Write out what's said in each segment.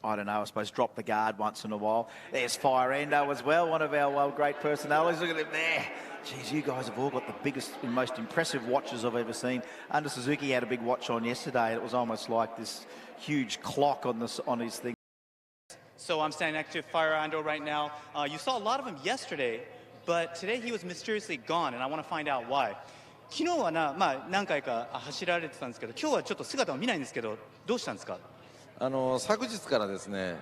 I don't know, I suppose drop the guard once in a while. There's Fire Endo as well, one of our great personalities. Look at him there. Geez, you guys have all got the biggest and most impressive watches I've ever seen. Under Suzuki had a big watch on yesterday, and it was almost like this huge clock on his thing. So I'm standing next to Fire Ando right now. You saw a lot of him yesterday, but today he was mysteriously gone, and I want to find out why. 昨日は何回か走られてたんですけど、今日はちょっと姿を見ないんですけど、どうしたんですか？昨日からですね、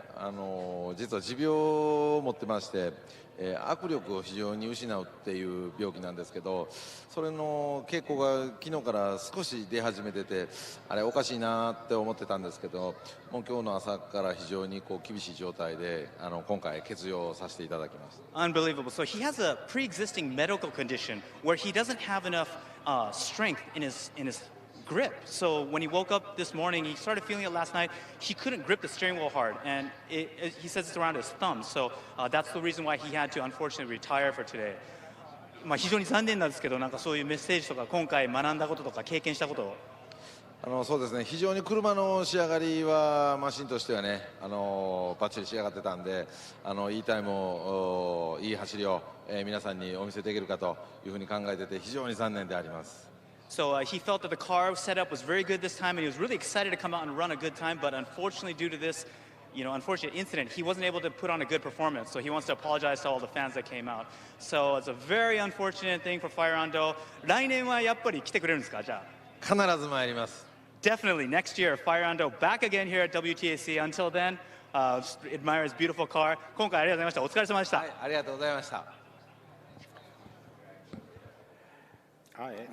実は持病を持ってまして、握力を非常に失うっていう病気なんですけど、それの傾向が昨日から少し出始めてて、あれおかしいなって思ってたんですけど、もう今日の朝から非常に厳しい状態で、今回欠場させていただきました。Unbelievable. So he has a pre-existing medical condition where he doesn't have enough strength in his grip. So when he woke up this morning, he started feeling it last night. He couldn't grip the steering wheel hard, and he says it's around his thumb. So that's the reason why he had to unfortunately retire for today. 非常に残念なんですけど、なんかそういうメッセージとか今回学んだこととか経験したことを。そうですね、非常に車の仕上がりはマシンとしてはね、バッチリ仕上がってたんで、いいタイムをいい走りを、皆さんにお見せできるかというふうに考えてて非常に残念であります。So he felt that the car setup was very good this time, and he was really excited to come out and run a good time. But unfortunately, due to this, unfortunate incident, he wasn't able to put on a good performance. So he wants to apologize to all the fans that came out. So it's a very unfortunate thing for Fire Ando. 来年はやっぱり来てくれるんですか？じゃあ。必ず参ります。Definitely next year, Fire Ando back again here at WTAC. Until then, admire his beautiful car. 今回ありがとうございました。お疲れ様でした。ありがとうございました。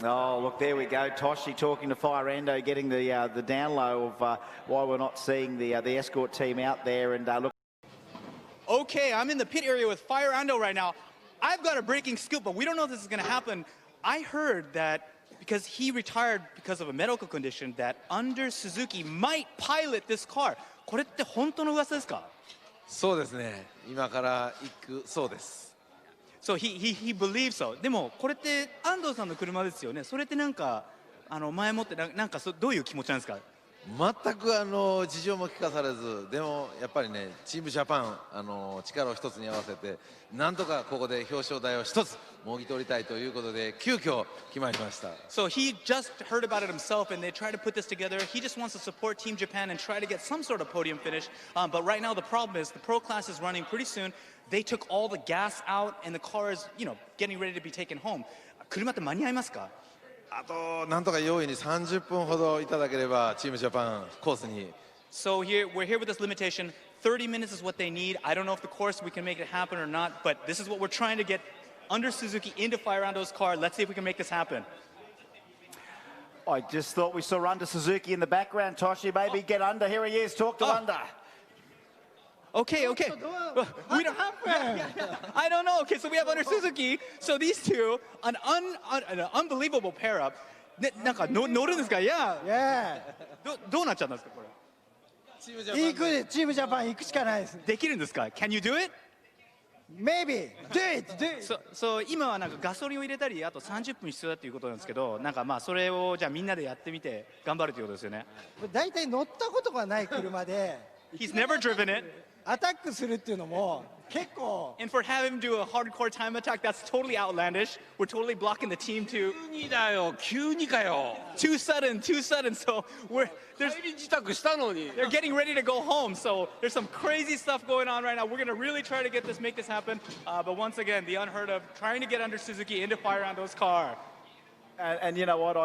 Oh, look, there we go. Toshi talking to Fire Ando, getting the down low of why we're not seeing the ESCOAT team out there. And look. Okay, I'm in the pit area with Fire Ando right now. I've got a breaking scoop, but we don't know if this is going to happen. I heard that because he retired because of a medical condition, that Under Suzuki might pilot this car. これって本当の噂ですか？そうですね。今から行くそうです。So he believes so. でもこれって安藤さんの車ですよね。それってなんか前もってなんかどういう気持ちなんですか？全く事情も聞かされず、でもやっぱりね、チームジャパン力を一つに合わせて、なんとかここで表彰台を一つもぎ取りたいということで急遽決まりました。So he just heard about it himself, and they tried to put this together. He just wants to support Team Japan and try to get some sort of podium finish. But right now the problem is the pro class is running pretty soon. They took all the gas out, and the car is, getting ready to be taken home. 車って間に合いますか？あとなんとか用意に30分ほどいただければチームジャパンコースに。So we're here with this limitation. 30 minutes is what they need. I don't know if the course we can make it happen or not, but this is what we're trying to get Under Suzuki into Fire Ando's car. Let's see if we can make this happen. I just thought we saw Under Suzuki in the background. Toshi, maybe get Under. Here he is. Talk to Under. Okay. We don't happen. I don't know. Okay, so we have Under Suzuki. So these two, an unbelievable pair up. なんか乗るんですか？Yeah. どうなっちゃったんですかこれ？チームジャパン行くしかないです。できるんですか？ Can you do it? Maybe. Do it. So 今はなんかガソリンを入れたりあと30分必要だっていうことなんですけど、なんかそれをじゃあみんなでやってみて頑張るということですよね。大体乗ったことがない車で。He's never driven it. アタックするっていうのも結構。And for having him do a hardcore time attack, that's totally outlandish. We're totally blocking the team to. 急にかよ。Too sudden. So they're getting ready to go home. So there's some crazy stuff going on right now. We're gonna really try to make this happen. But once again, the unheard of, trying to get Under Suzuki into Fire Ando's car. And you know what?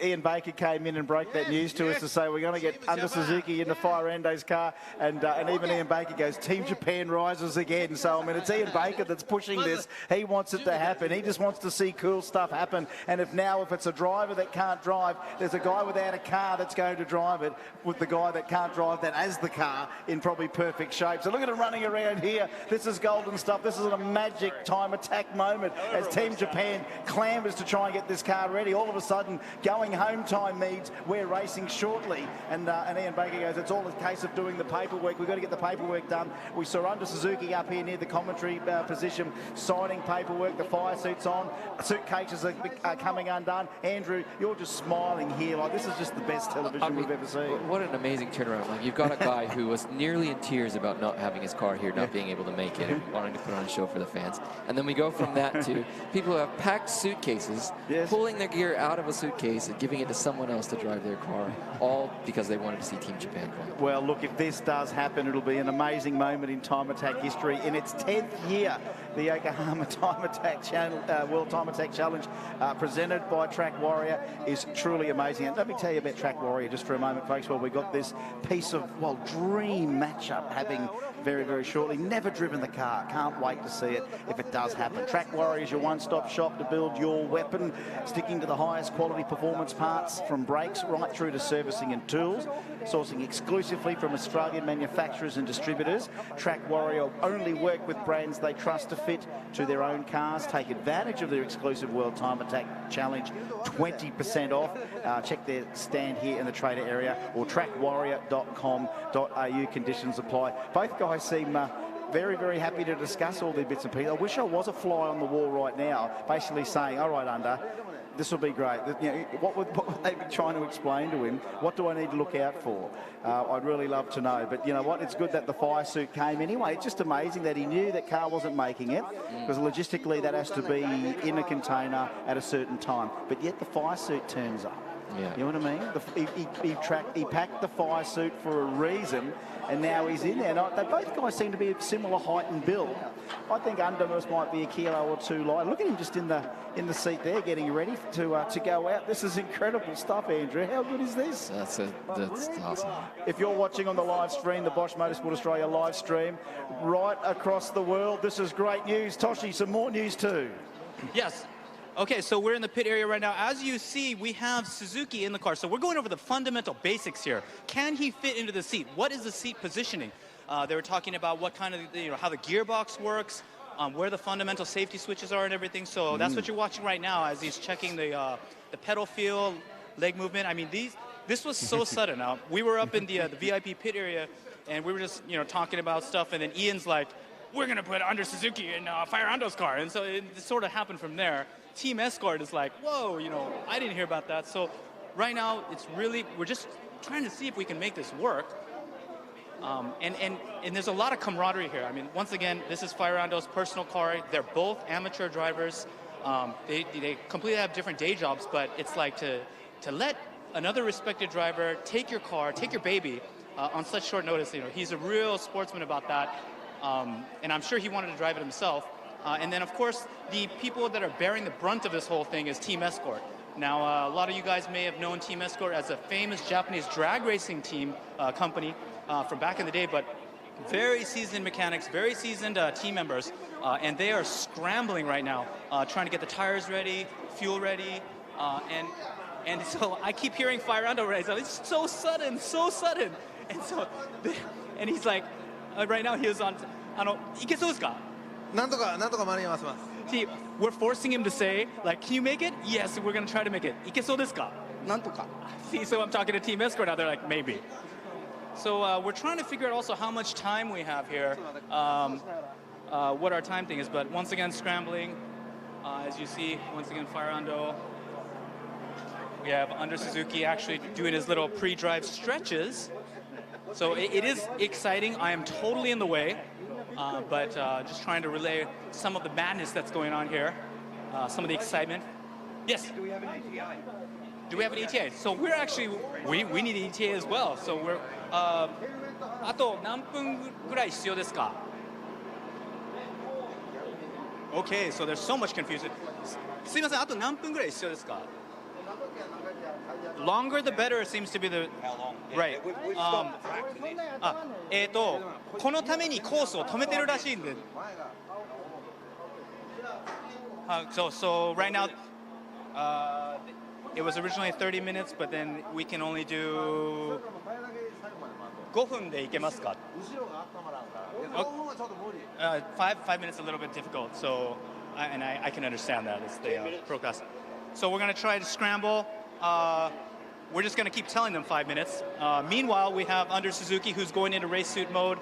Ian Baker came in and broke that news to us to say we're going to get Under Suzuki into Fire Ando's car, and even Ian Baker goes, Team Japan rises again. So I mean, it's Ian Baker that's pushing this. He wants it to happen. He just wants to see cool stuff happen. And if it's a driver that can't drive, there's a guy without a car that's going to drive it, with the guy that can't drive that as the car in probably perfect shape. So look at him running around here. This is golden stuff. This is a magic time attack moment as Team Japan clambers to try and get this car already. All of a sudden, going home time means we're racing shortly. And Ian Baker goes, it's all a case of doing the paperwork. We've got to get the paperwork done. We saw Under Suzuki up here near the commentary position, signing paperwork. The fire suit's on. Suitcases are coming undone. Andrew, you're just smiling here like this is just the best television we've ever seen. What an amazing turnaround. Like, you've got a guy who was nearly in tears about not having his car here, not being able to make it, and wanting to put on a show for the fans. And then we go from that to people who have packed suitcases, pulling their gear out of a suitcase and giving it to someone else to drive their car, all because they wanted to see Team Japan win. Well, look, if this does happen, it'll be an amazing moment in time attack history. In its 10th year, the Yokohama Time Attack World Time Attack Challenge, presented by Track Warrior, is truly amazing. And let me tell you about Track Warrior just for a moment, folks. Well, we got this piece of, well, dream matchup happening very, very shortly. Never driven the car. Can't wait to see it if it does happen. Track Warrior is your one-stop shop to build your weapon, sticking to the highest quality performance parts from brakes right through to servicing and tools, sourcing exclusively from Australian manufacturers and distributors. Track Warrior only work with brands they trust to fit to their own cars. Take advantage of their exclusive World Time Attack Challenge, 20% off. Check their stand here in the trader area or trackwarrior.com.au. Conditions apply. Both guys seem very, very happy to discuss all the bits and pieces. I wish I was a fly on the wall right now, basically saying, all right, Under, this will be great. You know, what would they be trying to explain to him? What do I need to look out for? I'd really love to know. But you know what? It's good that the fire suit came anyway. It's just amazing that he knew that car wasn't making it, because logistically that has to be in a container at a certain time. But yet the fire suit turns up. Yeah. You know what I mean? He packed the fire suit for a reason, and now he's in there. Now, both guys seem to be of similar height and build. I think Undermus might be a kilo or two light. Look at him just in the seat there, getting ready to go out. This is incredible stuff, Andrew. How good is this? That's awesome. If you're watching on the live stream, the Bosch Motorsport Australia live stream, right across the world, this is great news. Toshi, some more news too. Yes. Okay, so we're in the pit area right now. As you see, we have Suzuki in the car. So we're going over the fundamental basics here. Can he fit into the seat? What is the seat positioning? They were talking about what kind of, how the gearbox works, where the fundamental safety switches are and everything. So that's what you're watching right now as he's checking the pedal feel, leg movement. I mean, this was so sudden. We were up in the VIP pit area, and we were just, talking about stuff. And then Ian's like, we're going to put Under Suzuki in Fire Ando's car. And so it sort of happened from there. Team ESCOAT is like, whoa, I didn't hear about that. So right now, we're just trying to see if we can make this work. And there's a lot of camaraderie here. I mean, once again, this is Fire Ando's personal car. They're both amateur drivers. They completely have different day jobs, but it's like to let another respected driver take your car, take your baby on such short notice. He's a real sportsman about that. And I'm sure he wanted to drive it himself. And then, of course, the people that are bearing the brunt of this whole thing is Team ESCOAT. Now, a lot of you guys may have known Team ESCOAT as a famous Japanese drag racing team company from back in the day, but very seasoned mechanics, very seasoned team members, and they are scrambling right now, trying to get the tires ready, fuel ready, and so I keep hearing Fire Ando right now. It's so sudden, so sudden. And so, and he's like, right now he was on, いけそうですか? なんとか間に合わせます。 See, we're forcing him to say, like, can you make it? Yes, we're going to try to make it. いけそうですか? なんとか。 See, so I'm talking to Team ESCOAT now. They're like, maybe. So we're trying to figure out also how much time we have here, what our time thing is. But once again, scrambling. As you see, once again, Fire Ando. We have Under Suzuki actually doing his little pre-drive stretches. So it is exciting. I am totally in the way. But just trying to relay some of the madness that's going on here, some of the excitement. Yes? Do we have an ETA? Do we have an ETA? So we're actually, we need an ETA as well. So we're, あと何分ぐらい必要ですか? Okay, so there's so much confusion. すいません、あと何分ぐらい必要ですか? Longer the better seems to be the right. このためにコースを止めてるらしいんで。So right now, it was originally 30 minutes, but then we can only do 5分で行けますか? 5 minutes is a little bit difficult, so I can understand that. It's the process. So we're going to try to scramble. We're just going to keep telling them 5 minutes. Meanwhile, we have Under Suzuki, who's going into race suit mode.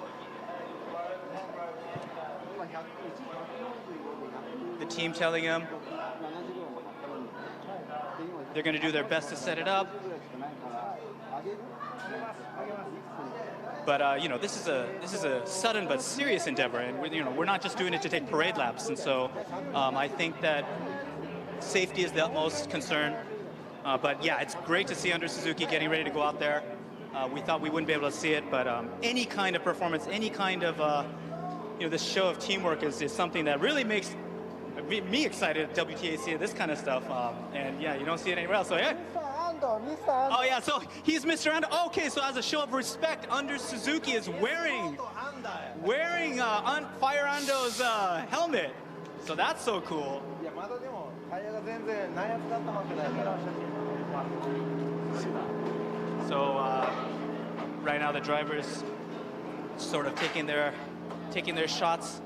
The team telling him they're going to do their best to set it up. But you know, this is a sudden but serious endeavor, and we're not just doing it to take parade laps. And so I think that safety is the utmost concern. But yeah, it's great to see Under Suzuki getting ready to go out there. We thought we wouldn't be able to see it, but any kind of performance, any kind of this show of teamwork is something that really makes me excited at WTAC, this kind of stuff. And yeah, you don't see it anywhere else. So yeah. Oh yeah, so he's Mr. Ando. Okay, so as a show of respect, Under Suzuki is wearing Fire Ando's helmet. So that's so cool. So right now the drivers sort of taking their shots.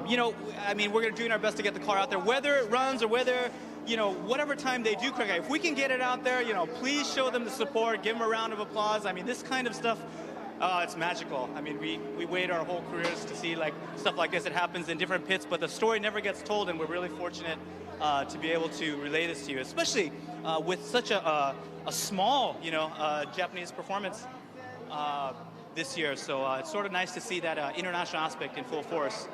You know, I mean, we're doing our best to get the car out there, whether it runs or whether, you know, whatever time they do crack. If we can get it out there, you know, please show them the support, give them a round of applause. I mean, this kind of stuff, it's magical. I mean, we wait our whole careers to see like stuff like this. It happens in different pits, but the story never gets told, and we're really fortunate to be able to relay this to you, especially with such a small, you know, Japanese performance this year. So it's sort of nice to see that international aspect in full force.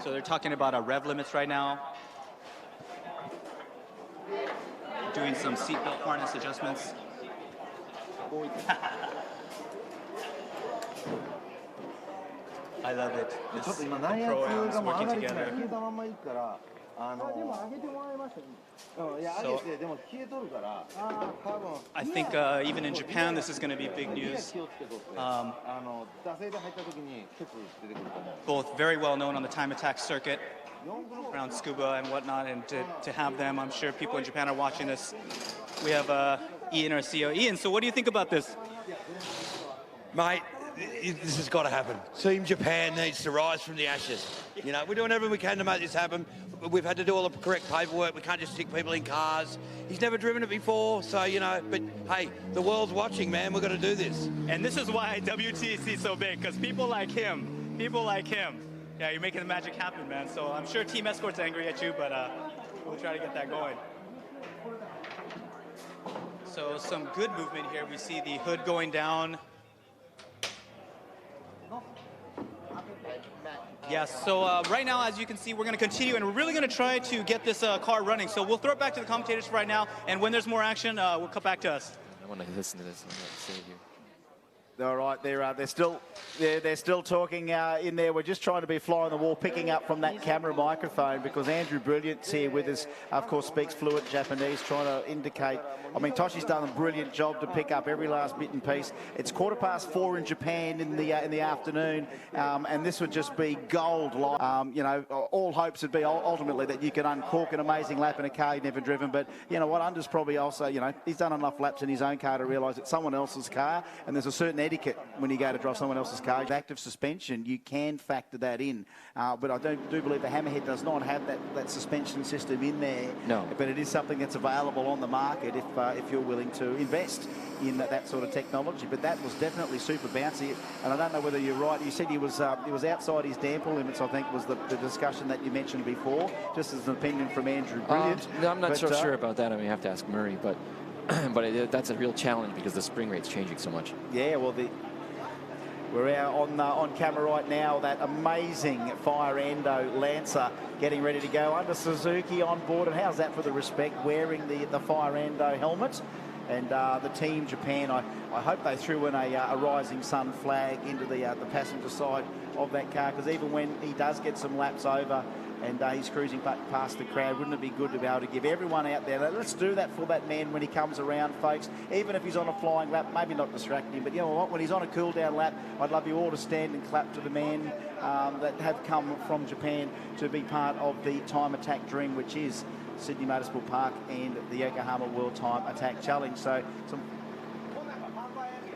So they're talking about rev limits right now, doing some seatbelt harness adjustments. I love it. The pro-ams working together. So I think even in Japan this is going to be big news. Both very well known on the time attack circuit around scuba and whatnot, and to have them, I'm sure people in Japan are watching this. We have Ian, our CEO. Ian, so what do you think about this? Mate, this has got to happen. Team Japan needs to rise from the ashes. You know, we're doing everything we can to make this happen. We've had to do all the correct paperwork. We can't just stick people in cars. He's never driven it before, so, you know, but hey, the world's watching, man. We've got to do this. And this is why WTC is so big, because people like him, yeah, you're making the magic happen, man. So I'm sure Team Escort's angry at you, but we'll try to get that going. So some good movement here. We see the hood going down. Yes, so right now, as you can see, we're going to continue, and we're really going to try to get this car running. So we'll throw it back to the commentators right now, and when there's more action, we'll come back to us. I want to listen to this. I'm not saying here. All right, they're still talking in there. We're just trying to be fly on the wall, picking up from that camera microphone, because Andrew Brilliant's here with us. Of course, speaks fluent Japanese, trying to indicate. I mean, Toshi's done a brilliant job to pick up every last bit and piece. It's 4:15 in Japan in the afternoon, and this would just be gold. You know, all hopes would be ultimately that you could uncork an amazing lap in a car you've never driven. But you know what? Under's probably also, you know, he's done enough laps in his own car to realise it's someone else's car, and there's a certain etiquette when you go to drive someone else's car. Active suspension, you can factor that in, but I do believe the Hammerhead does not have that suspension system in there. No. But it is something that's available on the market if you're willing to invest in that sort of technology. But that was definitely super bouncy, and I don't know whether you're right. You said he was outside his damper limits, I think was the discussion that you mentioned before, just as an opinion from Andrew Brilliant. No, I'm not so sure about that. I mean, you have to ask Murray, but that's a real challenge because the spring rate's changing so much. Yeah, well, we're out on camera right now, that amazing Fire Ando Lancer getting ready to go. Under Suzuki on board, and how's that for the respect, wearing the Fire Ando helmet. And the Team Japan, I hope they threw in a rising sun flag into the passenger side of that car, because even when he does get some laps over and he's cruising past the crowd, wouldn't it be good to be able to give everyone out there, let's do that for that man when he comes around, folks. Even if he's on a flying lap, maybe not distracting him, but you know what, when he's on a cool down lap, I'd love you all to stand and clap to the men that have come from Japan to be part of the Time Attack Dream, which is Sydney Motorsport Park and the Yokohama World Time Attack Challenge. So some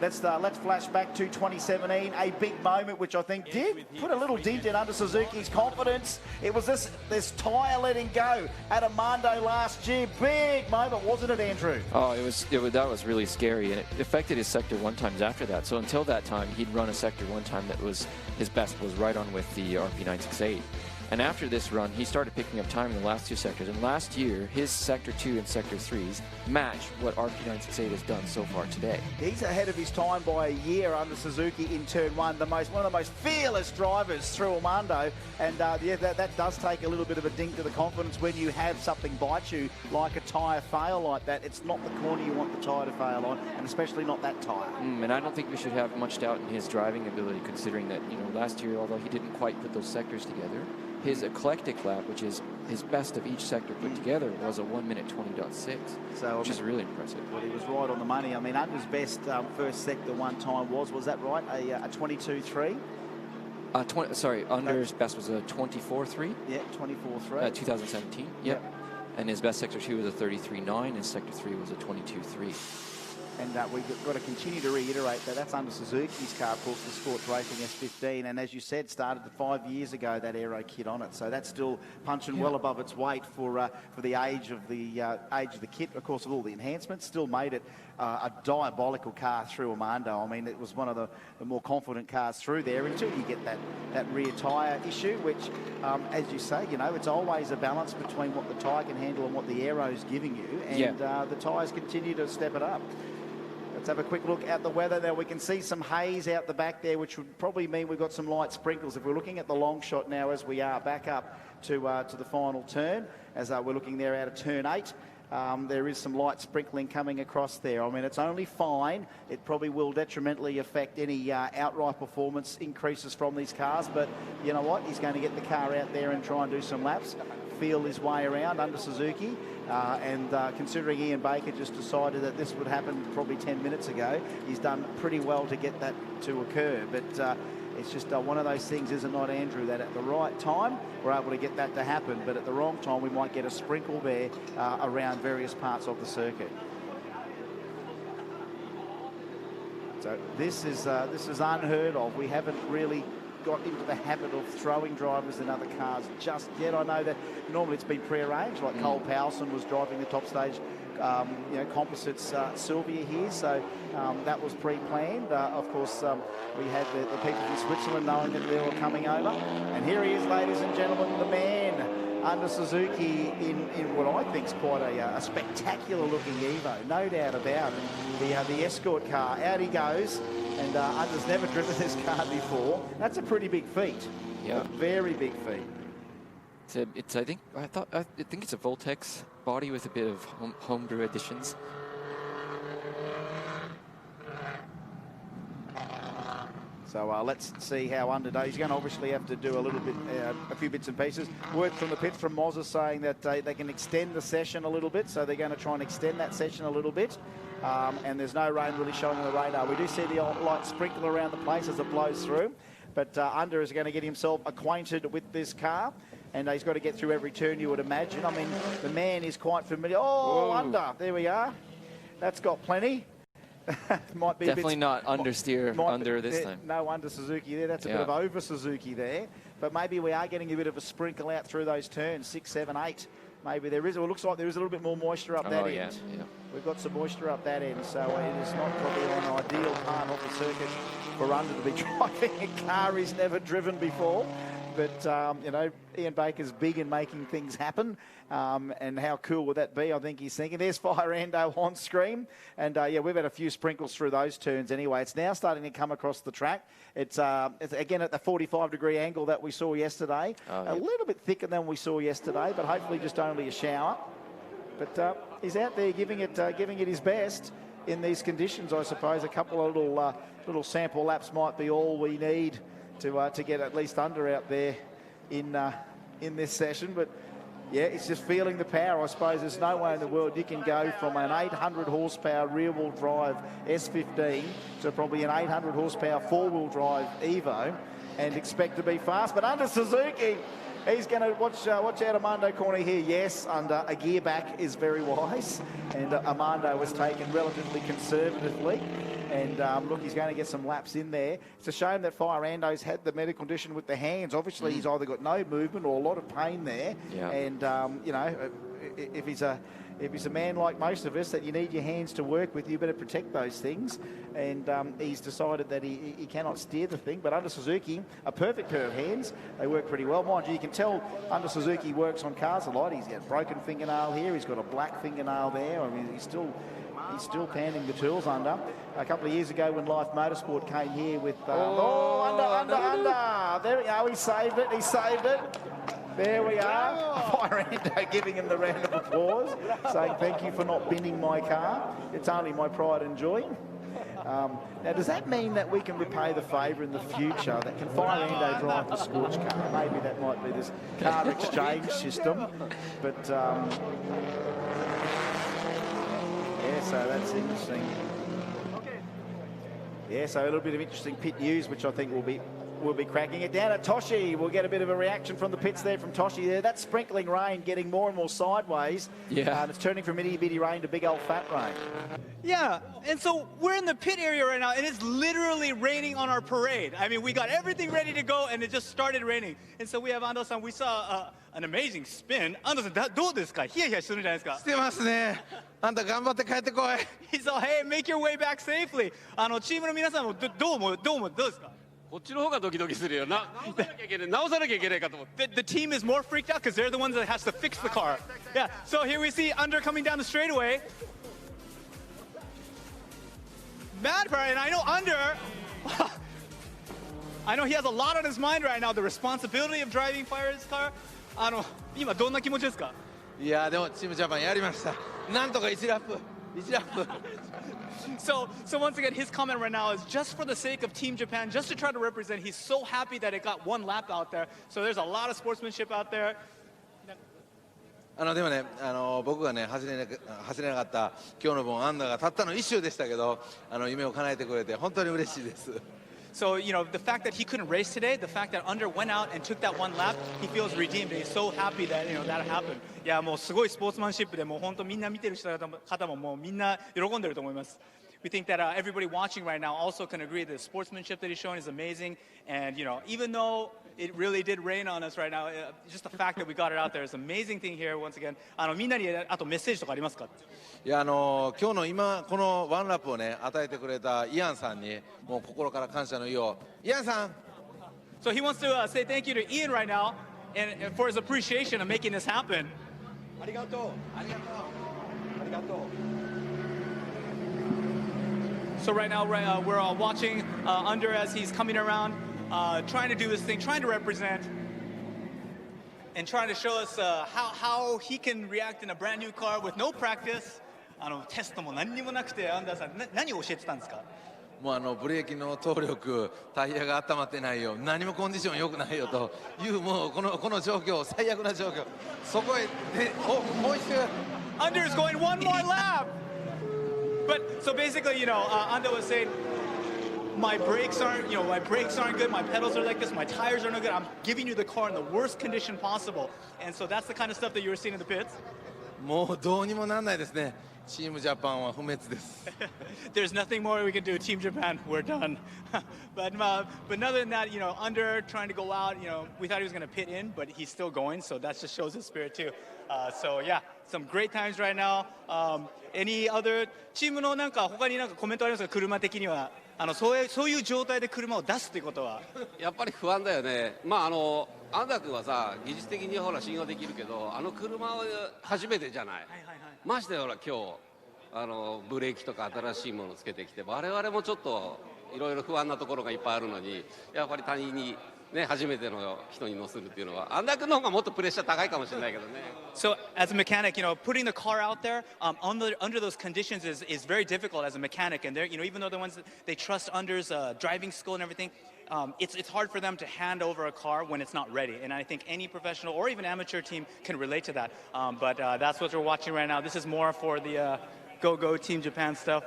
let's flash back to 2017, a big moment which I think did put a little dent in under Suzuki's confidence. It was this tyre letting go at Armando last year. Big moment, wasn't it, Andrew? Oh, that was really scary, and it affected his sector 1 times after that. So until that time, he'd run a sector 1 time that was his best, was right on with the RP 968. And after this run, he started picking up time in the last 2 sectors. And last year, his Sector 2 and Sector 3s match what RP968 has done so far today. He's ahead of his time by a year under Suzuki in Turn 1. One of the most fearless drivers through Armando. And yeah, that does take a little bit of a ding to the confidence when you have something bite you, like a tyre fail like that. It's not the corner you want the tyre to fail on, and especially not that tyre. And I don't think we should have much doubt in his driving ability, considering that, you know, last year, although he didn't quite put those sectors together, his eclectic lap, which is his best of each sector put together, was a 1 minute 20.6, so, which is really impressive. Well, he was right on the money. I mean, Under's best first sector 1 time was that right? A 22.3? Under's best was a 24.3. Yeah, 24.3. 2017. Yep. And his best sector 2 was a 33.9, and sector 3 was a 22.3. And we've got to continue to reiterate that that's under Suzuki's car, of course, the Sports Racing S15. And as you said, started 5 years ago, that aero kit on it. So that's still punching well above its weight for the age of the kit. Of course, with all the enhancements, still made it a diabolical car through Armando. I mean, it was one of the more confident cars through there until you get that rear tyre issue, which, as you say, you know, it's always a balance between what the tyre can handle and what the aero's giving you. And the tyres continue to step it up. Let's have a quick look at the weather. Now we can see some haze out the back there, which would probably mean we've got some light sprinkles. If we're looking at the long shot now, as we are back up to the final turn, as we're looking there out of turn 8, there is some light sprinkling coming across there. I mean, it's only fine. It probably will detrimentally affect any outright performance increases from these cars, but you know what? He's going to get the car out there and try and do some laps, feel his way around under Suzuki. Considering Ian Baker just decided that this would happen probably 10 minutes ago, he's done pretty well to get that to occur. But it's just one of those things, is it not, Andrew, that at the right time we're able to get that to happen, but at the wrong time we might get a sprinkle there around various parts of the circuit. So this is unheard of. We haven't really got into the habit of throwing drivers in other cars just yet. I know that normally it's been pre-arranged, like Cole Powelson was driving the top stage, you know, Composites Sylvia here, so that was pre-planned. Of course, we had the people from Switzerland knowing that they were coming over. And here he is, ladies and gentlemen, the man under Suzuki in what I think is quite a spectacular looking Evo, no doubt about it. The Escort car, out he goes. And Under's never driven this car before. That's a pretty big feat. Yeah, a very big feat. I think it's a Voltex body with a bit of homebrew additions. So let's see how Under does. He's going to obviously have to do a little bit, a few bits and pieces. Word from the pits from Mozza saying that they can extend the session a little bit, so they're going to try and extend that session a little bit. And there's no rain really showing on the radar. We do see the old light sprinkle around the place as it blows through. But Under is going to get himself acquainted with this car. And he's got to get through every turn, you would imagine. I mean, the man is quite familiar. Oh, whoa. Under, there we are. That's got plenty. Might be definitely not understeer Under this time. No Under Suzuki there. That's a bit of over Suzuki there. But maybe we are getting a bit of a sprinkle out through those turns, 6, 7, 8. Maybe there is. Well, it looks like there is a little bit more moisture up that end. Yeah. We've got some moisture up that end, so it is not probably an ideal part of the circuit for Under to be driving a car he's never driven before. But, you know, Ian Baker's big in making things happen. And how cool would that be? I think he's thinking. There's Firendo on screen. And, yeah, we've had a few sprinkles through those turns anyway. It's now starting to come across the track. It's again, at the 45-degree angle that we saw yesterday. A little bit thicker than we saw yesterday, but hopefully just only a shower. But he's out there giving it his best in these conditions, I suppose. A couple of little sample laps might be all we need to get at least Under out there in this session. But yeah, it's just feeling the power. I suppose there's no way in the world you can go from an 800 horsepower rear-wheel drive S15 to probably an 800 horsepower four-wheel drive Evo and expect to be fast. But Under Suzuki, He's going to watch out Armando corner here. Yes, under a gear back is very wise. And Armando was taken relatively conservatively. And look, he's going to get some laps in there. It's a shame that Firando's had the medical condition with the hands. Obviously, he's either got no movement or a lot of pain there. Yeah. And, you know, if he's a man like most of us that you need your hands to work with, you better protect those things. And he's decided that he cannot steer the thing. But under Suzuki, a perfect pair of hands. They work pretty well. Mind you, you can tell under Suzuki works on cars a lot. He's got a broken fingernail here. He's got a black fingernail there. I mean, he's still pounding the tools under. A couple of years ago when Life Motorsport came here with... under. There we go. He saved it. There we are. Firando giving him the round of applause, saying thank you for not binning my car. It's only my pride and joy. Now, does that mean that we can repay the favour in the future? That can Firando drive the sports car? Maybe that might be this car exchange system. But, yeah, so that's interesting. Yeah, so a little bit of interesting pit news, which I think will be cracking it down at Toshi. We'll get a bit of a reaction from the pits there from Toshi there. That sprinkling rain getting more and more sideways. Yeah. It's turning from itty bitty rain to big old fat rain. Yeah, and so we're in the pit area right now, and it's literally raining on our parade. I mean, we got everything ready to go, and it just started raining. And so we have Ando-san. We saw an amazing spin. Ando-san, どうですか？ヒヤヒヤするんじゃないですか？してますね。あんた頑張って帰ってこい。He's all, hey, make your way back safely. チームの皆さんもどうですか？こっちの方がドキドキするよ。直さなきゃいけないかと思って。The team is more freaked out because they're the ones that has to fix the car. Yeah, so here we see Under coming down the straightaway. Mad part, and I know Under, I know he has a lot on his mind right now, the responsibility of driving Fire's car. 今どんな気持ちですか？いやでもチームジャパンやりました。なんとか1ラップ。So once again, his comment right now is just for the sake of Team Japan, just to try to represent. He's so happy that it got one lap out there. So there's a lot of sportsmanship out there. でもね、僕がね走れなかった今日の分アンダーがたったの1周でしたけど、夢を叶えてくれて本当に嬉しいです。So, you know, the fact that he couldn't race today, the fact that Under went out and took that one lap, he feels redeemed. He's so happy that, you know, that happened. いや、もうすごいスポーツマンシップでもう本当みんな見てる方ももうみんな喜んでると思います。We think that everybody watching right now also can agree that the sportsmanship that he's showing is amazing. And, you know, even though it really did rain on us right now, just the fact that we got it out there is an amazing thing here once again. みんなにあとメッセージとかありますか？いや今日の今このワンラップをね与えてくれたイアンさんにもう心から感謝の意を。イアンさん。So he wants to say thank you to Ian right now and for his appreciation of making this happen. ありがとう。ありがとう。ありがとう。So right now we're watching Under as he's coming around, trying to do his thing, trying to represent, and trying to show us how he can react in a brand new car with no practice. テストも何にもなくて、アンダーさん何を教えてたんですか？もうブレーキの動力、タイヤが温まってないよ、何もコンディション良くないよというもうこの状況、最悪な状況。そこへでもう一周。Under is going one more lap. But so basically, you know, Ando was saying, my brakes aren't good. My pedals are like this. My tires are no good. I'm giving you the car in the worst condition possible. And so that's the kind of stuff that you were seeing in the pits. もうどうにもなんないですね。チームジャパンは不滅です。There's nothing more we can do. Team Japan, we're done. but other than that, you know, Under trying to go out, you know, we thought he was going to pit in, but he's still going. So that just shows his spirit too. So yeah, some great times right now. Any other チームのなんか他になんかコメントありますか？車的にはそういう状態で車を出すっていうことは。やっぱり不安だよね。まあアンダー君はさ技術的にほら信用できるけど車は初めてじゃない。ましてほら今日ブレーキとか新しいものをつけてきて我々もちょっといろいろ不安なところがいっぱいあるのにやっぱり他人にね初めての人に乗せるっていうのはアンダー君の方がもっとプレッシャー高いかもしれないけどね。So as a mechanic, you know, putting the car out there under those conditions is very difficult as a mechanic, and they're, you know, even though the ones that they trust Under's driving skill and everything. It's hard for them to hand over a car when it's not ready. And I think any professional or even amateur team can relate to that. But that's what we're watching right now. This is more for the Go Team Japan stuff.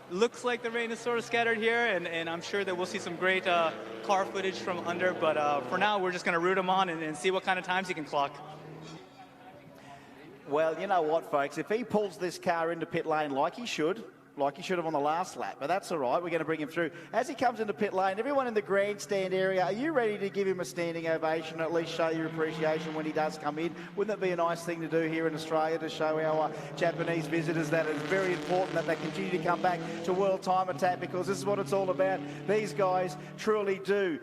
Looks like the rain is sort of scattered here, and I'm sure that we'll see some great car footage from under, but for now, we're just going to root him on and see what kind of times he can clock. Well, you know what, folks? If he pulls this car into pit lane like he should have on the last lap, but that's all right. We're going to bring him through. As he comes into pit lane, everyone in the grandstand area, are you ready to give him a standing ovation, or at least show your appreciation when he does come in? Wouldn't it be a nice thing to do here in Australia to show our Japanese visitors that it's very important that they continue to come back to World Time Attack, because this is what it's all about. These guys truly do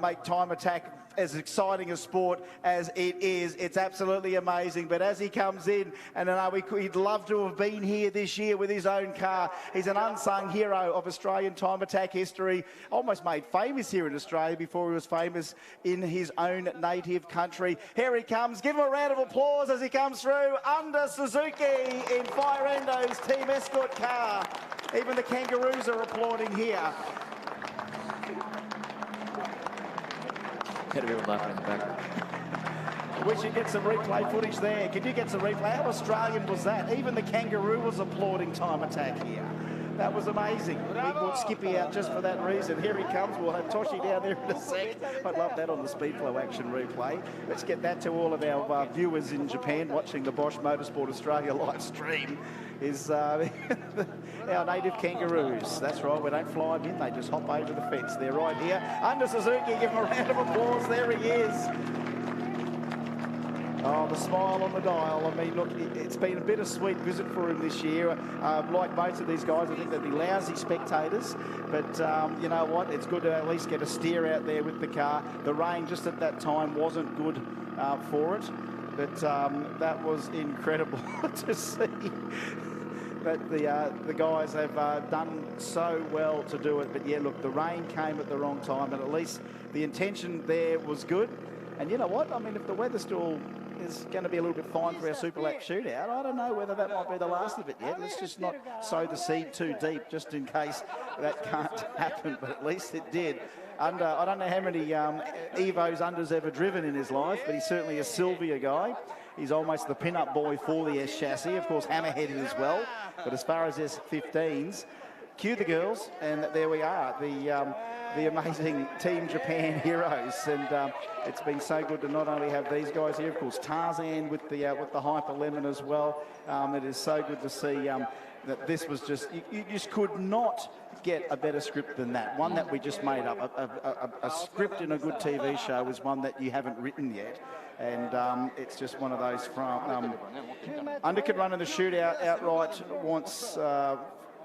make Time Attack as exciting a sport as it is. It's absolutely amazing. But as he comes in, and I know he'd love to have been here this year with his own car. He's an unsung hero of Australian Time Attack history, almost made famous here in Australia before he was famous in his own native country. Here he comes. Give him a round of applause as he comes through. Under Suzuki in Fire Endo's Team ESCOAT car. Even the kangaroos are applauding here. Everyone laughing in the background. We should get some replay footage there. Can you get some replay? How Australian was that? Even the kangaroo was applauding Time Attack here. That was amazing. We brought Skippy out just for that reason. Here he comes. We'll have Toshi down there in a sec. I'd love that on the Speedflow action replay. Let's get that to all of our viewers in Japan watching the Bosch Motorsport Australia live stream. Is our native kangaroos. That's right, we don't fly them in, they just hop over the fence. They're right here. Under Suzuki, give him a round of applause. There he is. Oh, the smile on the dial. I mean, look, it's been a bittersweet visit for him this year. Like most of these guys, I think they'd be lousy spectators. But you know what? It's good to at least get a steer out there with the car. The rain just at that time wasn't good for it. But that was incredible to see that the guys have done so well to do it. But yeah, look, the rain came at the wrong time, and at least the intention there was good. And you know what? I mean, if the weather still is going to be a little bit fine for our Super Lap shootout, I don't know whether that might be the last of it yet. Let's just not sow the seed too deep, just in case that can't happen, but at least it did. Under, I don't know how many Evos Under's ever driven in his life, but he's certainly a Sylvia guy. He's almost the pin-up boy for the S chassis. Of course, hammerheaded as well. But as far as S15s, cue the girls, and there we are, the amazing Team Japan heroes. And it's been so good to not only have these guys here, of course, Tarzan with the Hyper Lemon as well. It is so good to see that this was just, you just could not get a better script than that. One that we just made up. A script in a good TV show is one that you haven't written yet. And it's just one of those from Under could run in the shootout outright once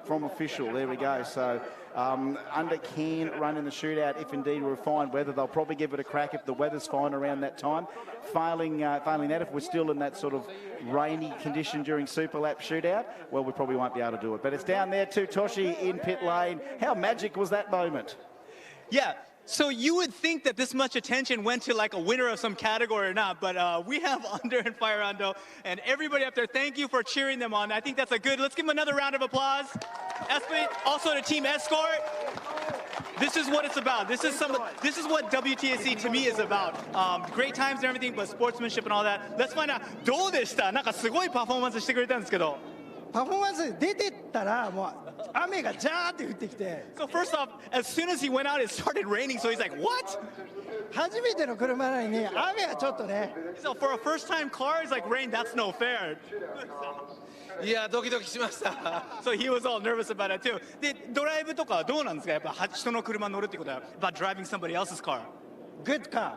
from official. There we go. So Under can run in the shootout if indeed we're fine weather. They'll probably give it a crack if the weather's fine around that time. Failing that, if we're still in that sort of rainy condition during Super Lap shootout, well, we probably won't be able to do it. But it's down there to Toshi in pit lane. How magic was that moment? Yeah. So you would think that this much attention went to like a winner of some category or not, but we have Under and Fire Ando, and everybody up there, thank you for cheering them on. I think that's a good, let's give them another round of applause. Also to Team ESCOAT. This is what it's about. This is what WTSC to me is about. Great times and everything, but sportsmanship and all that. Let's find out. どうでした?なんかすごいパフォーマンスしてくれたんですけど。パフォーマンス出てったらもう雨がジャーって降ってきて。So first off, as soon as he went out, it started raining. So he's like, "What?" 初めての車なのに雨がちょっとね。So for a first-time car, it's like rain. That's no fair. いやドキドキしました。So he was all nervous about it too. でドライブとかはどうなんですか？やっぱ人の車乗るってことは、about driving somebody else's car. Good car.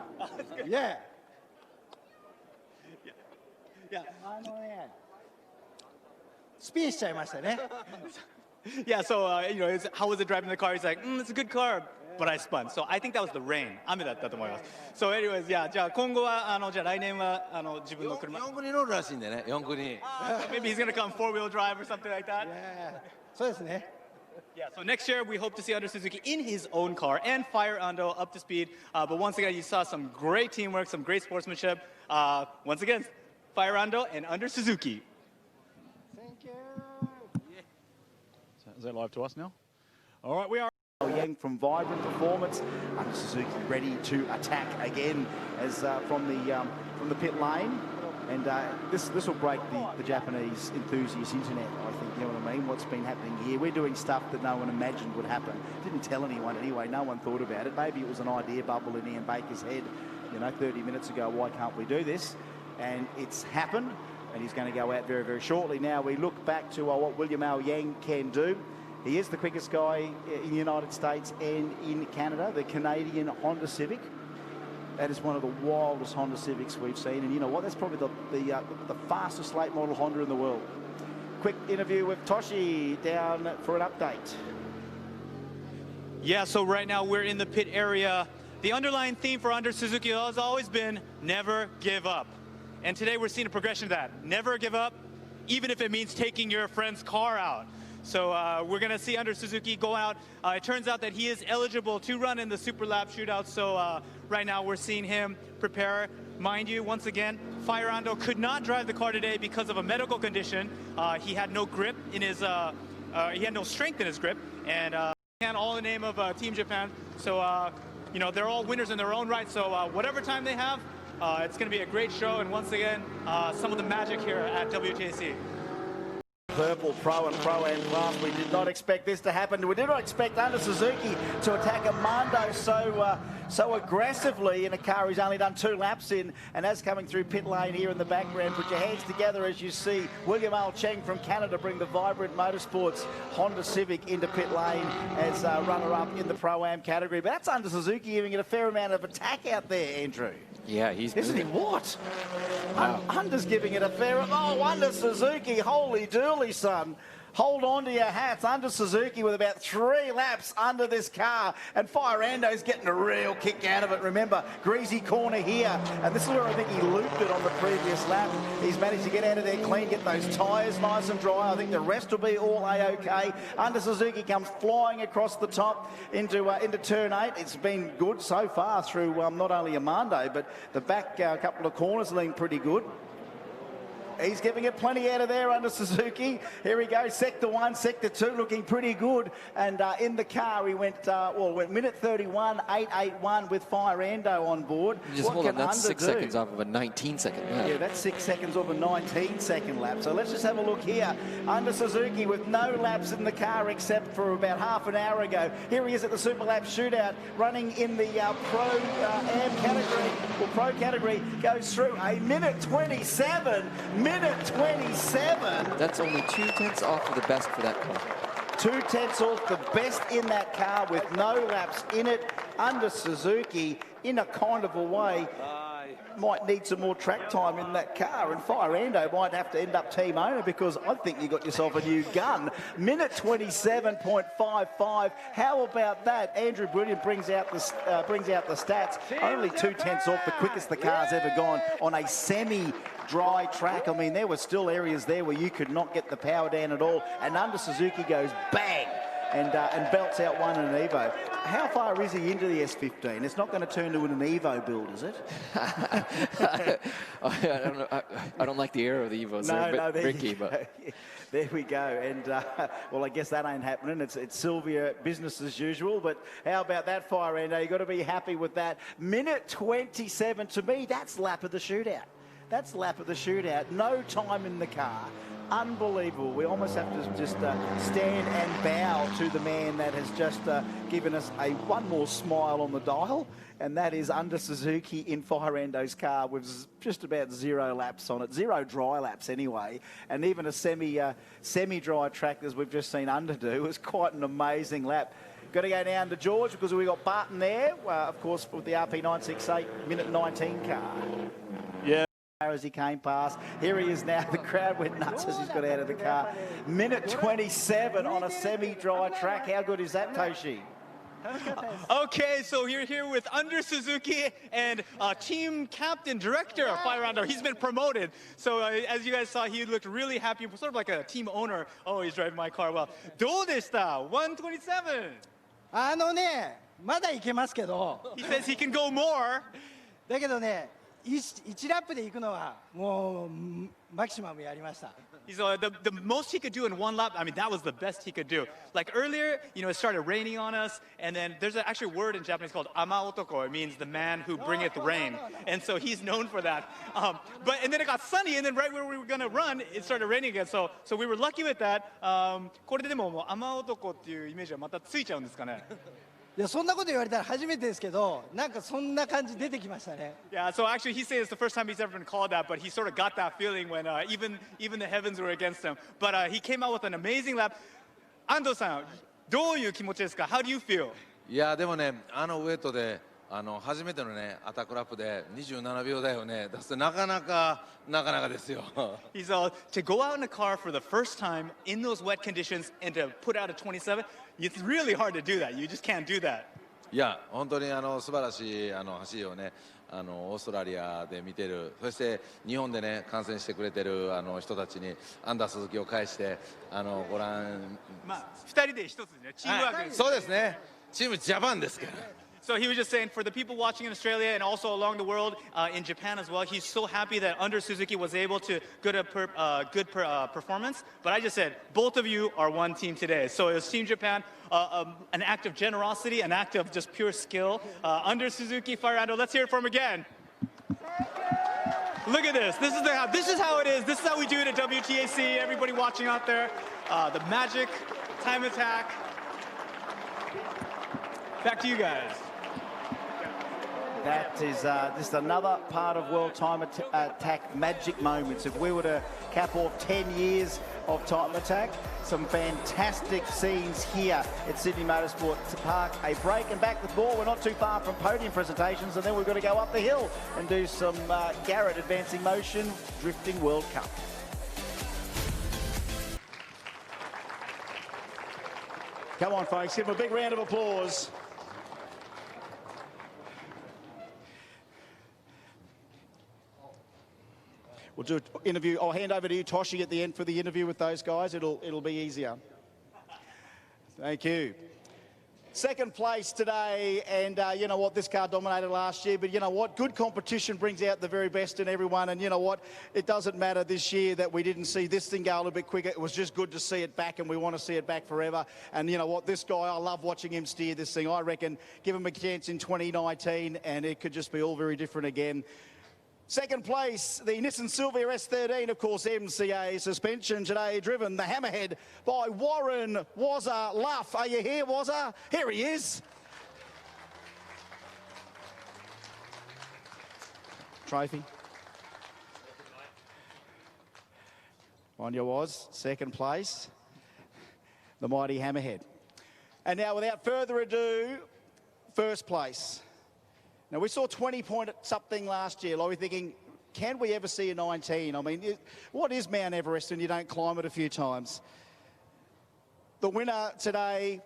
Yeah. Yeah. スピンしちゃいましたね。Yeah, so you know, how was it driving the car? He's like, it's a good car, but I spun. So I think that was the rain. 雨だったと思います。So anyways, yeah, じゃあ今後はじゃあ来年は自分の車。4区に乗るらしいんでね、4区に。Maybe he's gonna come four-wheel drive or something like that. Yeah. そうですね。Yeah, so next year we hope to see Under Suzuki in his own car and Fire Ando up to speed. But once again, you saw some great teamwork, some great sportsmanship. Once again, Fire Ando and Under Suzuki. Thank you. Is that live to us now? All right, we are. Yang from Vibrant Performance. Under Suzuki ready to attack again as from the pit lane. And this will break the Japanese enthusiast internet, I think. You know what I mean? What's been happening here? We're doing stuff that no one imagined would happen. Didn't tell anyone anyway. No one thought about it. Maybe it was an idea bubble in Ian Baker's head, 30 minutes ago. Why can't we do this? And it's happened. And he's going to go out very, very shortly. Now we look back to what William Al Yang can do. He is the quickest guy in the United States and in Canada, the Canadian Honda Civic. That is one of the wildest Honda Civics we've seen. And you know what? That's probably the fastest late model Honda in the world. Quick interview with Toshi down for an update. Yeah, so right now we're in the pit area. The underlying theme for Under Suzuki has always been never give up. And today we're seeing a progression of that. Never give up, even if it means taking your friend's car out. So we're going to see Under Suzuki go out. It turns out that he is eligible to run in the Super Lap shootout. So right now we're seeing him prepare. Mind you, once again, Fiorando could not drive the car today because of a medical condition. He had no grip in his, he had no strength in his grip. And all in the name of Team Japan. So, they're all winners in their own right. So whatever time they have, it's going to be a great show, and once again, some of the magic here at WTAC. Purple Pro and Pro-Am class. We did not expect this to happen. We did not expect Under Suzuki to attack Armando so aggressively in a car he's only done 2 laps in. And as coming through pit lane here in the background, put your hands together as you see William Al Cheng from Canada bring the Vibrant Motorsports Honda Civic into pit lane as runner-up in the Pro-Am category. But that's Under Suzuki giving it a fair amount of attack out there, Andrew. Yeah, he's Isn't he? What? Wow. Under's giving it a fair... Oh, Under Suzuki, holy dooly, son. Hold on to your hats. Under Suzuki with about 3 laps under this car. And Firando's getting a real kick out of it. Remember, greasy corner here. And this is where I think he looped it on the previous lap. He's managed to get out of there clean, get those tyres nice and dry. I think the rest will be all A-OK. Under Suzuki comes flying across the top into turn 8. It's been good so far through not only Armando, but the back couple of corners lean pretty good. He's giving it plenty out of there Under Suzuki. Here he goes, sector 1, sector 2, looking pretty good. And in the car, he went minute 31, 8.81 with Fiorando on board. Just hold on, that's 6 seconds off of a 19-second lap. Yeah, that's 6 seconds off a 19-second lap. So let's just have a look here. Under Suzuki with no laps in the car except for about half an hour ago. Here he is at the Super Lap shootout, running in the Pro-Am category, or Pro category, goes through a minute 27. Minute 27. That's only 2/10 off of the best for that car. 2/10 off the best in that car with no laps in it. Under Suzuki, in a kind of a way, might need some more track time in that car, and Fiorando might have to end up team owner because I think you got yourself a new gun. Minute 27.55. How about that? Andrew Brilliant brings out the stats. Only 2/10 off the quickest the car's ever gone on a semi-dry track. I mean, there were still areas there where you could not get the power down at all, and Under Suzuki goes bang and belts out one in an Evo. How far is he into the S15? It's not going to turn to an Evo build, is it? I don't know. I don't like the air of the Evos. No, there Ricky, you go. but there we go. And well, I guess that ain't happening. It's Sylvia business as usual. But how about that, Fiorando? You've got to be happy with that. Minute 27. To me, that's lap of the shootout. That's lap of the shootout. No time in the car. Unbelievable. We almost have to just stand and bow to the man that has just given us one more smile on the dial, and that is Under Suzuki in Firando's car with just about 0 laps on it, 0 dry laps anyway, and even a semi-dry track as we've just seen Under do was quite an amazing lap. Got to go down to George because we got Barton there, of course, with the RP968 minute 19 car. Yeah. As he came past. Here he is now. The crowd went nuts as he's got out of the car. Minute 27 on a semi-dry track. How good is that, Toshi? Okay, so you're here with Under Suzuki and team captain director of Fiorando. He's been promoted. So as you guys saw, he looked really happy, sort of like a team owner. Oh, he's driving my car well. どうでした? 127. まだいけますけど。 He says he can go more. だけどね、1ラップで行くのはもうマキシマムやりました。He's the most he could do in one lap. I mean, that was the best he could do. Like earlier, it started raining on us, and then there's actually a word in Japanese called amaotoko. It means the man who bringeth rain, and so he's known for that. And then it got sunny, and then right where we were gonna run, it started raining again. So we were lucky with that. これででもamaotokoっていうイメージはまたついちゃうんですかね。いやそんなこと言われたら初めてですけど、なんかそんな感じ出てきましたね。Yeah, so actually he says it's the first time he's ever been called that, but he sort of got that feeling when even the heavens were against him. But he came out with an amazing lap. 安藤さん、どういう気持ちですか? How do you feel? いやでもね、あのウエイトで初めてのねアタックラップで27秒台をね出すなかなかですよ。He's to go out in a car for the first time in those wet conditions and to put out a 27. It's really hard to do that. You just can't do that. いや本当に素晴らしい走りをねオーストラリアで見てる、そして日本でね観戦してくれてる人たちにアンダー鈴木を介してご覧。まあ2人で一つねチームワークです。そうですね。チームジャパンですから。So he was just saying, for the people watching in Australia and also along the world, in Japan as well, he's so happy that under Suzuki was able to good performance. But I just said, both of you are one team today. So it was Team Japan, an act of generosity, an act of just pure skill. Under Suzuki, Farando, let's hear it from him again. Look at this. This is how it is. This is how we do it at WTAC. Everybody watching out there, the magic time attack. Back to you guys. That is just another part of World Time Attack magic moments. If we were to cap off 10 years of Time Attack, some fantastic scenes here at Sydney Motorsport Park. A break and back with ball. We're not too far from podium presentations, and then we've got to go up the hill and do some Garrett Advancing Motion Drifting World Cup. Come on, folks, give them a big round of applause. We'll do an interview. I'll hand over to you, Toshi, at the end for the interview with those guys. It'll be easier. Thank you. Second place today, and you know what, this car dominated last year, but you know what, good competition brings out the very best in everyone, and you know what, it doesn't matter this year that we didn't see this thing go a little bit quicker. It was just good to see it back, and we want to see it back forever. And you know what, this guy, I love watching him steer this thing. I reckon give him a chance in 2019 and it could just be all very different again. Second place, the Nissan Silvia S13, of course, MCA suspension today, driven the hammerhead by Warren Wazza Luff. Are you here, Wazza? Here he is. Trophy. On your was, second place, the mighty hammerhead. And now, without further ado, first place. Now, we saw 20-point-something last year. Like, we're thinking, can we ever see a 19? I mean, what is Mount Everest when you don't climb it a few times? The winner today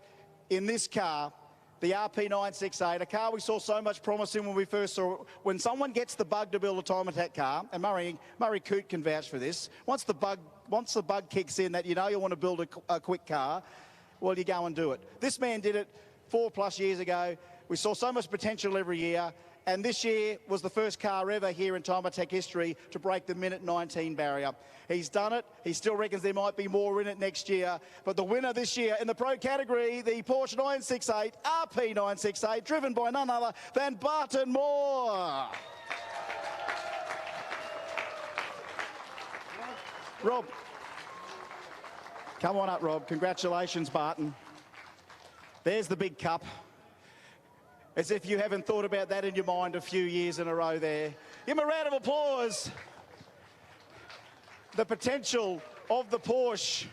in this car, the RP968, a car we saw so much promise in when we first saw it. When someone gets the bug to build a time attack car, and Murray Coote can vouch for this, once the bug kicks in that you know you want to build a quick car, well, you go and do it. This man did it 4+ years ago. We saw so much potential every year, and this year was the first car ever here in Time Attack history to break the minute 19 barrier. He's done it. He still reckons there might be more in it next year. But the winner this year in the pro category, the Porsche 968, RP968, driven by none other than Barton Moore. Rob. Come on up, Rob. Congratulations, Barton. There's the big cup. As if you haven't thought about that in your mind a few years in a row there. Give him a round of applause. The potential of the Porsche.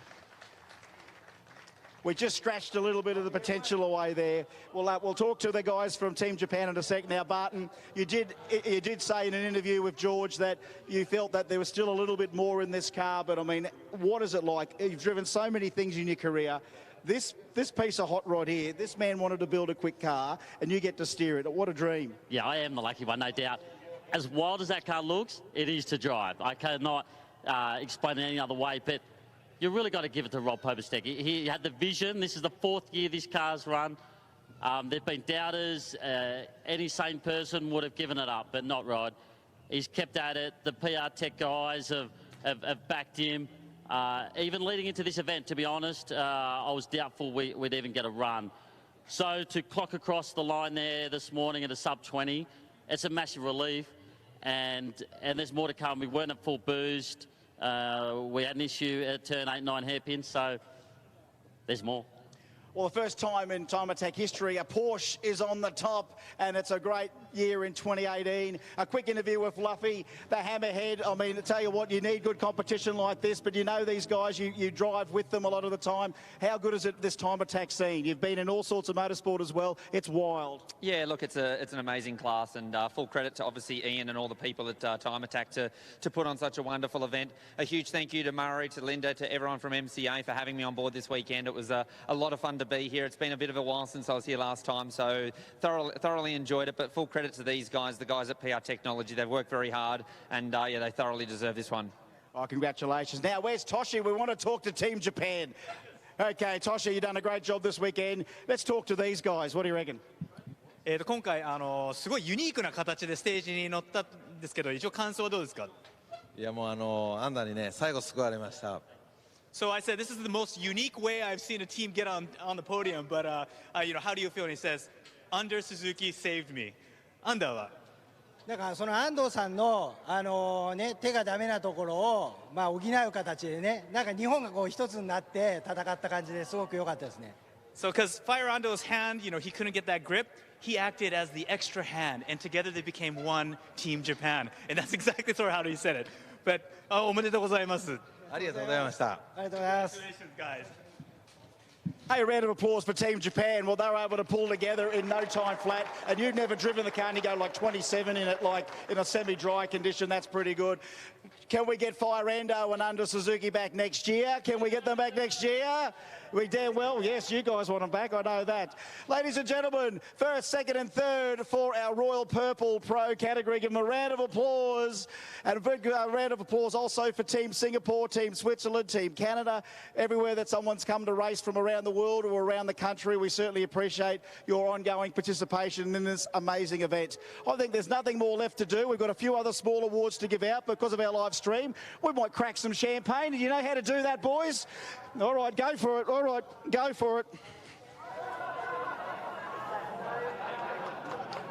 We just scratched a little bit of the potential away there. We'll talk to the guys from Team Japan in a sec. Now, Barton, you did say in an interview with George that you felt that there was still a little bit more in this car, but I mean, what is it like? You've driven so many things in your career. This piece of hot rod here, this man wanted to build a quick car, and you get to steer it. What a dream. Yeah, I am the lucky one, no doubt. As wild as that car looks, it is to drive. I cannot explain it any other way, but you really got to give it to Rob Pobestek. He had the vision. This is the 4th year this car's run. There've been doubters. Any sane person would have given it up, but not Rod. He's kept at it. The PR Tech guys have backed him. Even leading into this event, to be honest, I was doubtful we'd even get a run. So to clock across the line there this morning at a sub-20, it's a massive relief, and there's more to come. We weren't at full boost. We had an issue at turn 8, 9 hairpins, so there's more. Well, the first time in Time Attack history, a Porsche is on the top, and it's a great year in 2018. A quick interview with Luffy, the hammerhead. I mean, I tell you what, you need good competition like this, but you know these guys, you drive with them a lot of the time. How good is it, this Time Attack scene? You've been in all sorts of motorsport as well. It's wild. Yeah, look, it's an amazing class, and full credit to obviously Ian and all the people at Time Attack to put on such a wonderful event. A huge thank you to Murray, to Linda, to everyone from MCA for having me on board this weekend. It was a lot of fun to be here. It's been a bit of a while since I was here last time, so thoroughly enjoyed it, but full credit to these guys, the guys at PR Technology. They've worked very hard, and yeah, they thoroughly deserve this one. Oh, congratulations. Now, where's Toshi? We want to talk to Team Japan. Okay, Toshi, you've done a great job this weekend. Let's talk to these guys. What do you reckon? 今回すごいユニークな形でステージに乗ったんですけど、一応感想はどうですか？いやもうアンダーにね最後救われました。So I said, this is the most unique way I've seen a team get on the podium, but you know, how do you feel? And he says, Under Suzuki saved me. Under はだからその安藤さんの手がダメなところを補う形でね、なんか日本がこう一つになって戦った感じですごく良かったですね。So, because Fire Ando's hand, you know, he couldn't get that grip, he acted as the extra hand, and together they became one Team Japan. And that's exactly sort of how he said it. But, おめでとうございます。ありがとうございました。ありがとうございます。 Congratulations, guys. Hey, a round of applause for Team Japan. Well, they were able to pull together in no time flat, and you've never driven the car and you go like 27 in it, like in a semi-dry condition. That's pretty good. Can we get Fire Ando and Under Suzuki back next year? Can we get them back next year? We damn well, yes, you guys want them back, I know that. Ladies and gentlemen, first, second and third for our Royal Purple Pro category. Give them a round of applause. And a big round of applause also for Team Singapore, Team Switzerland, Team Canada, everywhere that someone's come to race from around the world or around the country. We certainly appreciate your ongoing participation in this amazing event. I think there's nothing more left to do. We've got a few other small awards to give out because of our live stream. We might crack some champagne. Do you know how to do that, boys? All right, go for it. All right, go for it.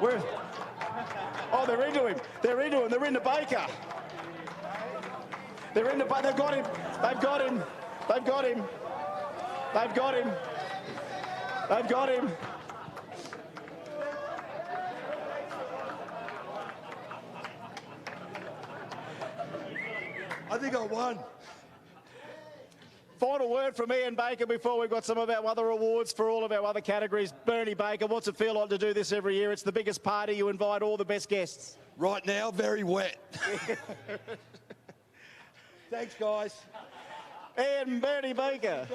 Where? Oh, they're into him. They're into him. They're into Baker. They're into. They've got him. They've got him. They've got him. They've got him. They've got him. I think I won. Final word from Ian Baker before we've got some of our other awards for all of our other categories. Bernie Baker, what's it feel like to do this every year? It's the biggest party. You invite all the best guests. Right now, very wet. Thanks, guys. Ian Bernie Baker.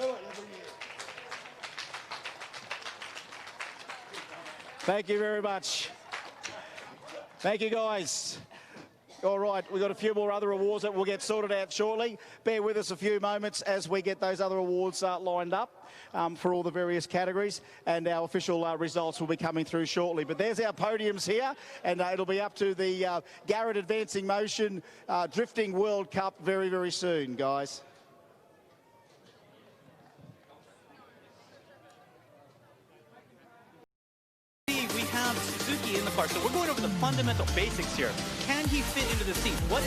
Thank you very much. Thank you, guys. All right, we've got a few more other awards that we'll get sorted out shortly. Bear with us a few moments as we get those other awards lined up for all the various categories, and our official results will be coming through shortly. But there's our podiums here, and it'll be up to the Garrett Advancing Motion Drifting World Cup very, very soon, guys. We have Suzuki in the car, so we're going over the fundamental basics here. Can he fit into the seat? What